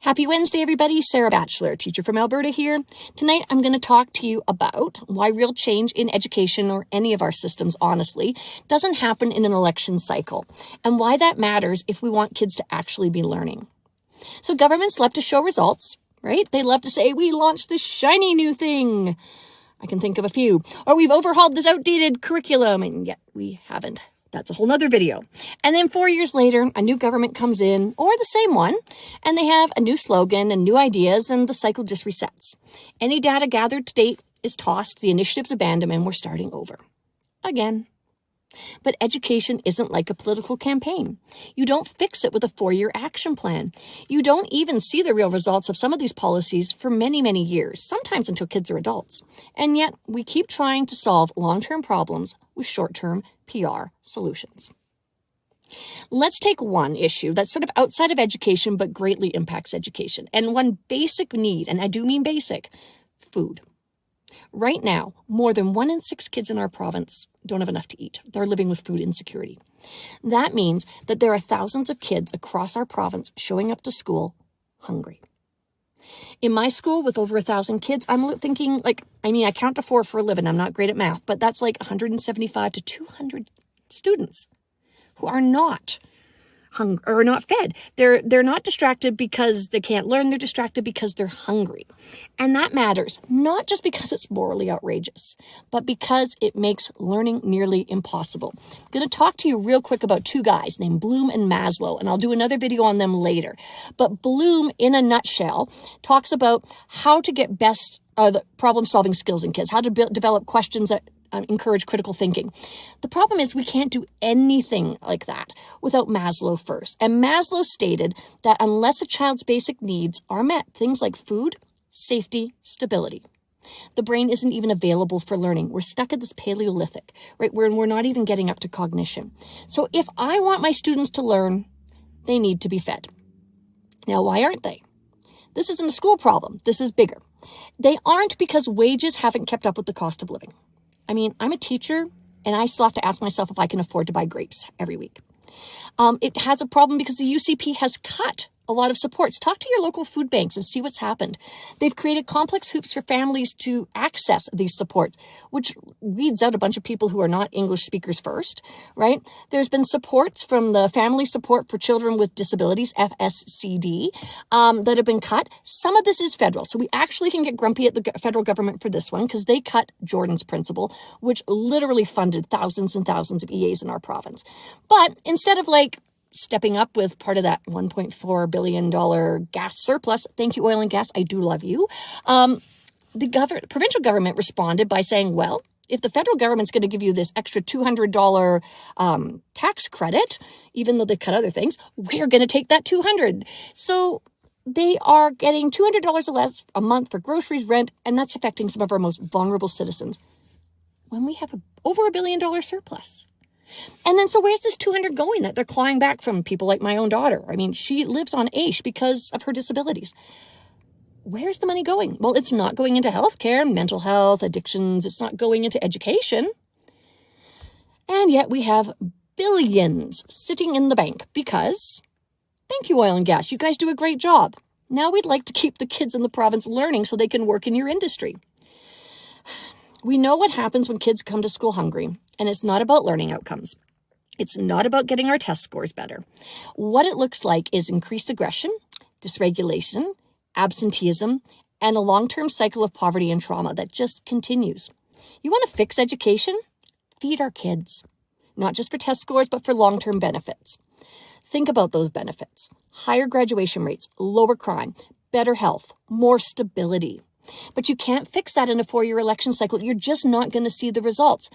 Happy Wednesday, everybody. Sarah Batchelor, teacher from Alberta here. Tonight, I'm going to talk to you about why real change in education or any of our systems, honestly, doesn't happen in an election cycle and why that matters if we want kids to actually be learning. So governments love to show results, right? They love to say, we launched this shiny new thing. I can think of a few. Or we've overhauled this outdated curriculum, and yet we haven't. That's a whole nother video. And then 4 years later, a new government comes in, or the same one, and they have a new slogan and new ideas, and the cycle just resets. Any data gathered to date is tossed, the initiative's abandoned, and we're starting over. Again. But education isn't like a political campaign. You don't fix it with a 4-year action plan. You don't even see the real results of some of these policies for many, many years, sometimes until kids are adults. And yet, we keep trying to solve long-term problems with short-term PR solutions. Let's take one issue that's sort of outside of education but greatly impacts education, and one basic need, and I do mean basic, food. Right now, more than 1 in 6 kids in our province don't have enough to eat. They're living with food insecurity. That means that there are thousands of kids across our province showing up to school hungry. In my school with over 1,000 kids, I'm thinking I count to 4 for a living. I'm not great at math, but that's like 175 to 200 students who are not hungry or not fed. They're not distracted because they can't learn. They're distracted because they're hungry. And that matters, not just because it's morally outrageous, but because it makes learning nearly impossible. I'm going to talk to you real quick about 2 guys named Bloom and Maslow, and I'll do another video on them later. But Bloom, in a nutshell, talks about how to get best the problem-solving skills in kids, how to develop questions that encourage critical thinking. The problem is we can't do anything like that without Maslow first. And Maslow stated that unless a child's basic needs are met, things like food, safety, stability, the brain isn't even available for learning. We're stuck at this Paleolithic, right, where we're not even getting up to cognition. So if I want my students to learn, they need to be fed. Now, why aren't they? This isn't a school problem. This is bigger. They aren't because wages haven't kept up with the cost of living. I mean, I'm a teacher, and I still have to ask myself if I can afford to buy grapes every week. It has a problem because the UCP has cut a lot of supports. Talk to your local food banks and see what's happened. They've created complex hoops for families to access these supports, which weeds out a bunch of people who are not English speakers first, right? There's been supports from the Family Support for Children with Disabilities, FSCD, that have been cut. Some of this is federal, so we actually can get grumpy at the federal government for this one because they cut Jordan's Principle, which literally funded thousands and thousands of EAs in our province. But instead of stepping up with part of that $1.4 billion gas surplus. Thank you, oil and gas. I do love you. The provincial government responded by saying, well, if the federal government's going to give you this extra $200 tax credit, even though they cut other things, we're going to take that $200. So they are getting $200 less a month for groceries, rent, and that's affecting some of our most vulnerable citizens when we have over $1 billion surplus. And then, so where's this $200 going that they're clawing back from people like my own daughter? I mean, she lives on AISH because of her disabilities. Where's the money going? Well, it's not going into healthcare, mental health, addictions. It's not going into education. And yet we have billions sitting in the bank because, thank you, oil and gas. You guys do a great job. Now we'd like to keep the kids in the province learning so they can work in your industry. We know what happens when kids come to school hungry, and it's not about learning outcomes. It's not about getting our test scores better. What it looks like is increased aggression, dysregulation, absenteeism, and a long-term cycle of poverty and trauma that just continues. You want to fix education? Feed our kids, not just for test scores, but for long-term benefits. Think about those benefits. Higher graduation rates, lower crime, better health, more stability. But you can't fix that in a 4-year election cycle. You're just not going to see the results.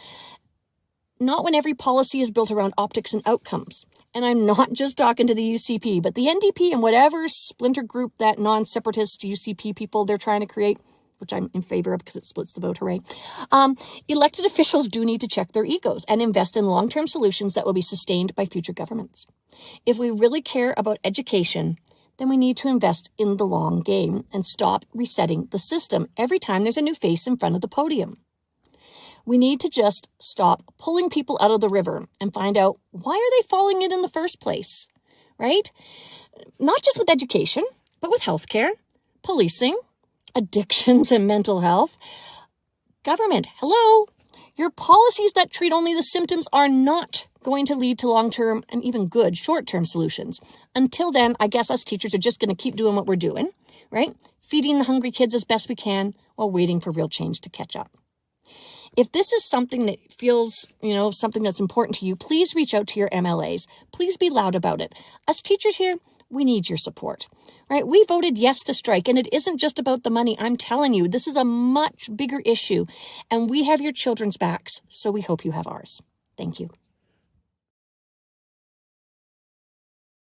Not when every policy is built around optics and outcomes. And I'm not just talking to the UCP, but the NDP and whatever splinter group that non-separatist UCP people they're trying to create, which I'm in favor of because it splits the vote, hooray. Elected officials do need to check their egos and invest in long-term solutions that will be sustained by future governments. If we really care about education, then we need to invest in the long game and stop resetting the system every time there's a new face in front of the podium. We need to just stop pulling people out of the river and find out why are they falling in the first place, right? Not just with education, but with healthcare, policing, addictions and mental health. Government, hello. Your policies that treat only the symptoms are not going to lead to long-term and even good short-term solutions. Until then, I guess us teachers are just going to keep doing what we're doing, right? Feeding the hungry kids as best we can while waiting for real change to catch up. If this is something that feels, something that's important to you, please reach out to your MLAs. Please be loud about it. Us teachers here, we need your support, right? We voted yes to strike, and it isn't just about the money. I'm telling you, this is a much bigger issue, and we have your children's backs, so we hope you have ours. Thank you.